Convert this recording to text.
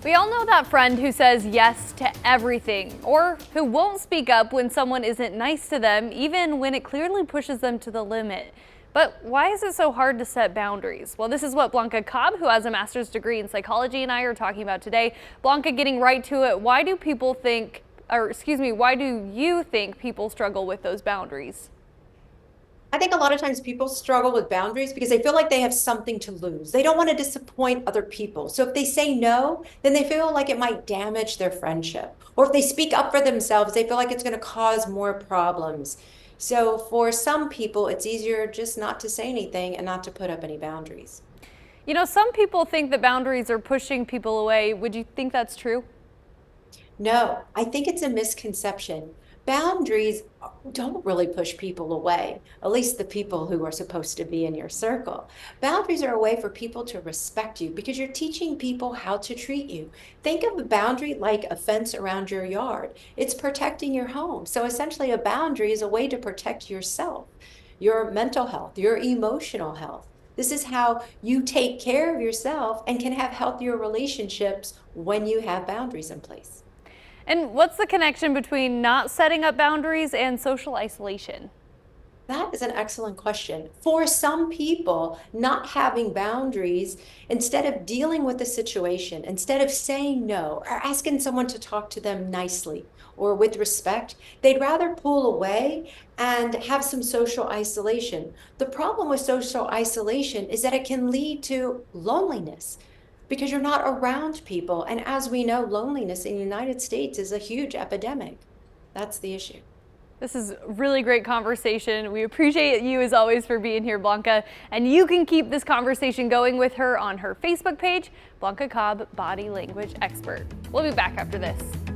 We all know that friend who says yes to everything, or who won't speak up when someone isn't nice to them, even when it clearly pushes them to the limit. But why is it so hard to set boundaries? Well, this is what Blanca Cobb, who has a master's degree in psychology, and I are talking about today. Blanca, getting right to it, why do you think people struggle with those boundaries? I think a lot of times people struggle with boundaries because they feel like they have something to lose. They don't want to disappoint other people. So if they say no, then they feel like it might damage their friendship. Or if they speak up for themselves, they feel like it's going to cause more problems. So for some people, it's easier just not to say anything and not to put up any boundaries. You know, some people think that boundaries are pushing people away. Would you think that's true? No, I think it's a misconception. Boundaries don't really push people away, at least the people who are supposed to be in your circle. Boundaries are a way for people to respect you because you're teaching people how to treat you. Think of a boundary like a fence around your yard. It's protecting your home. So essentially, a boundary is a way to protect yourself, your mental health, your emotional health. This is how you take care of yourself and can have healthier relationships when you have boundaries in place. And what's the connection between not setting up boundaries and social isolation? That is an excellent question. For some people, not having boundaries, instead of dealing with the situation, instead of saying no or asking someone to talk to them nicely or with respect, they'd rather pull away and have some social isolation. The problem with social isolation is that it can lead to loneliness because you're not around people. And as we know, loneliness in the United States is a huge epidemic. That's the issue. This is a really great conversation. We appreciate you as always for being here, Blanca. And you can keep this conversation going with her on her Facebook page, Blanca Cobb, Body Language Expert. We'll be back after this.